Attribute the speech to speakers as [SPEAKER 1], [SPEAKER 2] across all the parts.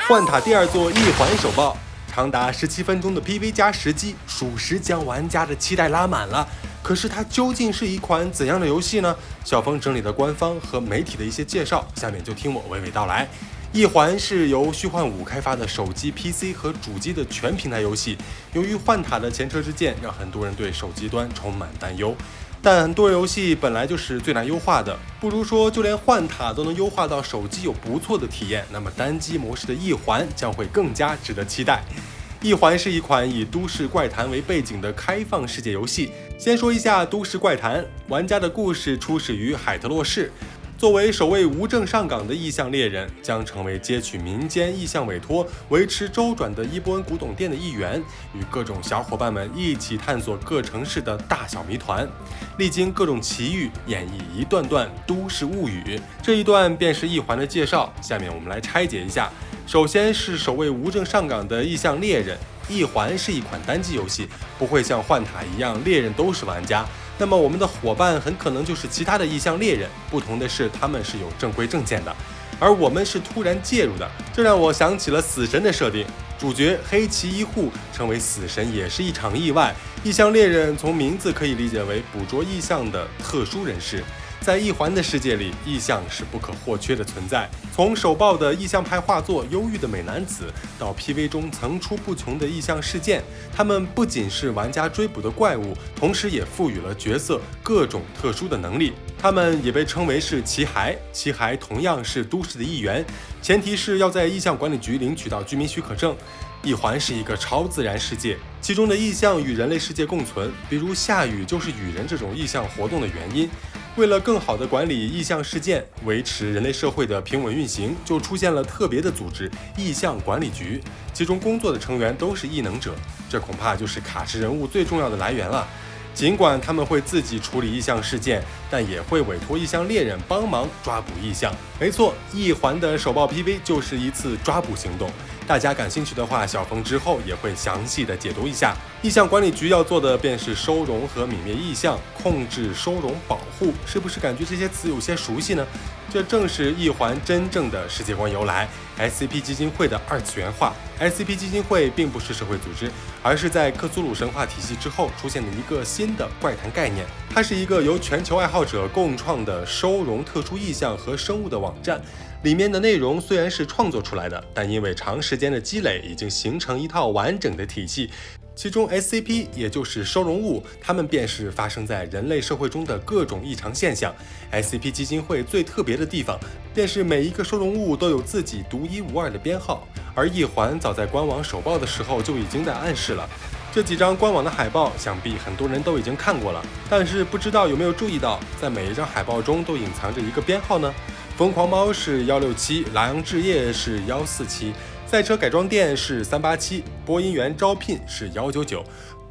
[SPEAKER 1] 幻塔第二座一环首爆，长达17分钟的 PV 加10击，属实将玩家的期待拉满了。可是它究竟是一款怎样的游戏呢？小峰整理了官方和媒体的一些介绍，下面就听我娓娓道来。一环是由虚幻5开发的手机、PC 和主机的全平台游戏。由于幻塔的前车之鉴，让很多人对手机端充满担忧。但多人游戏本来就是最难优化的，不如说就连幻塔都能优化到手机有不错的体验，那么单机模式的一环将会更加值得期待。一环是一款以都市怪谈为背景的开放世界游戏。先说一下都市怪谈，玩家的故事初始于海特洛市。作为首位无证上岗的意象猎人，将成为接取民间意象委托、维持周转的伊波恩古董店的一员，与各种小伙伴们一起探索各城市的大小谜团，历经各种奇遇，演绎一段段都市物语。这一段便是一环的介绍，下面我们来拆解一下。首先是首位无证上岗的意象猎人。一环是一款单机游戏，不会像幻塔一样猎人都是玩家，那么我们的伙伴很可能就是其他的意象猎人，不同的是他们是有正规证件的，而我们是突然介入的，这让我想起了死神的设定，主角黑崎一护成为死神也是一场意外。意象猎人从名字可以理解为捕捉意象的特殊人士，在一环的世界里，意象是不可或缺的存在。从首爆的意象派画作《忧郁的美男子》到 PV 中层出不穷的意象事件，他们不仅是玩家追捕的怪物，同时也赋予了角色各种特殊的能力。他们也被称为是奇骸，奇骸同样是都市的一员，前提是要在意象管理局领取到居民许可证。一环是一个超自然世界，其中的意象与人类世界共存，比如下雨就是雨人这种意象活动的原因。为了更好地管理意象事件，维持人类社会的平稳运行，就出现了特别的组织意象管理局，其中工作的成员都是异能者，这恐怕就是卡池人物最重要的来源了。尽管他们会自己处理意象事件，但也会委托意象猎人帮忙抓捕意象。没错，一环的首爆 PV 就是一次抓捕行动。大家感兴趣的话，小峰之后也会详细的解读一下。意象管理局要做的便是收容和泯灭意象，控制、收容、保护，是不是感觉这些词有些熟悉呢？这正是一环真正的世界观由来 ，SCP 基金会的二次元化。SCP 基金会并不是社会组织，而是在克苏鲁神话体系之后出现的一个新的怪谈概念。它是一个由全球爱好者共创的收容特殊意象和生物的网站。里面的内容虽然是创作出来的，但因为长时间的积累，已经形成一套完整的体系。其中 SCP 也就是收容物，它们便是发生在人类社会中的各种异常现象。SCP 基金会最特别的地方，便是每一个收容物都有自己独一无二的编号，而一环早在官网首爆的时候就已经在暗示了。这几张官网的海报，想必很多人都已经看过了，但是不知道有没有注意到，在每一张海报中都隐藏着一个编号呢？疯狂猫是167，拉阳置业是147，赛车改装店是387，播音员招聘是199。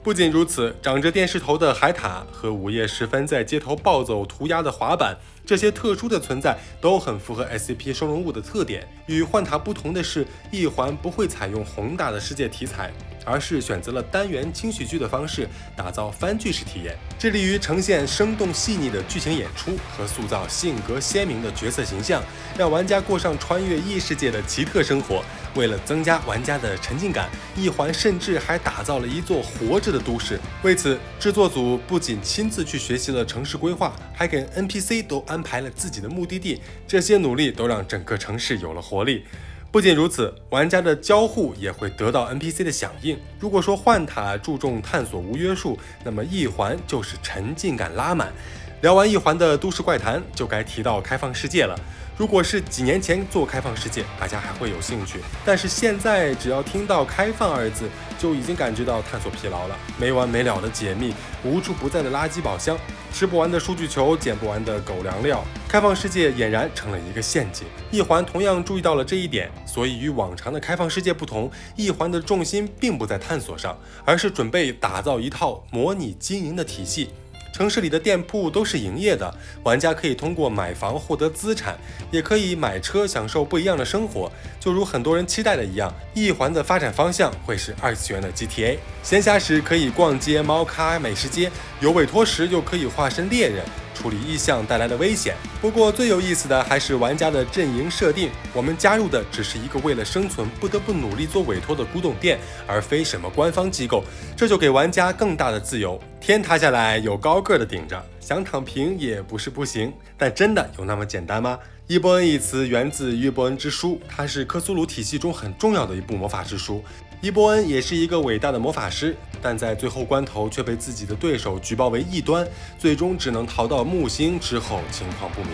[SPEAKER 1] 不仅如此，长着电视头的海獭和午夜时分在街头暴走涂鸦的滑板，这些特殊的存在都很符合 SCP 收容物的特点。与幻塔不同的是，一环不会采用宏大的世界题材，而是选择了单元轻喜剧的方式，打造番剧式体验，致力于呈现生动细腻的剧情演出和塑造性格鲜明的角色形象，让玩家过上穿越异世界的奇特生活。为了增加玩家的沉浸感，一环甚至还打造了一座活着的都市。为此，制作组不仅亲自去学习了城市规划，还给 NPC 都安排了自己的目的地，这些努力都让整个城市有了活力。不仅如此，玩家的交互也会得到 NPC 的响应。如果说幻塔注重探索无约束，那么一环就是沉浸感拉满。聊完一环的都市怪谈，就该提到开放世界了。如果是几年前做开放世界，大家还会有兴趣，但是现在只要听到开放二字，就已经感觉到探索疲劳了。没完没了的解密，无处不在的垃圾宝箱，吃不完的数据球，捡不完的狗粮料，开放世界俨然成了一个陷阱。一环同样注意到了这一点，所以与往常的开放世界不同，一环的重心并不在探索上，而是准备打造一套模拟经营的体系。城市里的店铺都是营业的，玩家可以通过买房获得资产，也可以买车享受不一样的生活。就如很多人期待的一样，一环的发展方向会是二次元的 GTA。闲暇时可以逛街、猫咖、美食街，有委托时又可以化身猎人，处理异象带来的危险。不过最有意思的还是玩家的阵营设定，我们加入的只是一个为了生存不得不努力做委托的古董店，而非什么官方机构，这就给玩家更大的自由。天塌下来有高个的顶着，想躺平也不是不行，但真的有那么简单吗？伊波恩一词源自伊波恩之书，它是克苏鲁体系中很重要的一部魔法之书。伊波恩也是一个伟大的魔法师，但在最后关头却被自己的对手举报为异端，最终只能逃到木星，之后情况不明。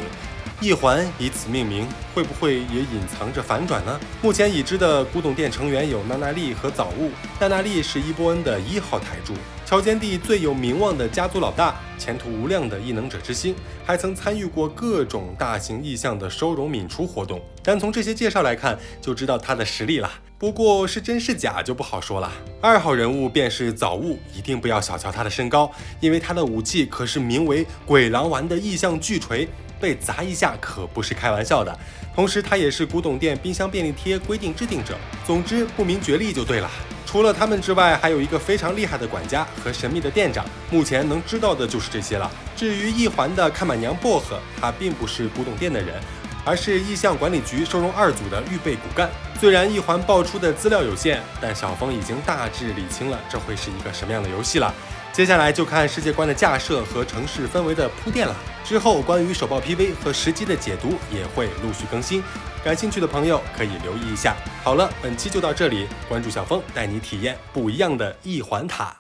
[SPEAKER 1] 异环以此命名，会不会也隐藏着反转呢？目前已知的古董店成员有娜娜丽和早雾。娜娜丽是伊波恩的1号台柱，乔间地最有名望的家族老大，前途无量的异能者之星，还曾参与过各种大型异象的收容泯除活动。单从这些介绍来看，就知道他的实力了。不过是真是假就不好说了。2号人物便是早雾，一定不要小瞧他的身高，因为他的武器可是名为鬼狼丸的异象巨锤，被砸一下可不是开玩笑的。同时他也是古董店冰箱便利贴规定制定者。总之不明觉厉就对了。除了他们之外，还有一个非常厉害的管家和神秘的店长，目前能知道的就是这些了。至于异环的看板娘薄荷，她并不是古董店的人，而是异象管理局收容2组的预备骨干。虽然异环爆出的资料有限，但小峰已经大致理清了这会是一个什么样的游戏了。接下来就看世界观的架设和城市氛围的铺垫了。之后关于手报 PV 和实机的解读也会陆续更新，感兴趣的朋友可以留意一下。好了，本期就到这里，关注小峰带你体验不一样的异环塔。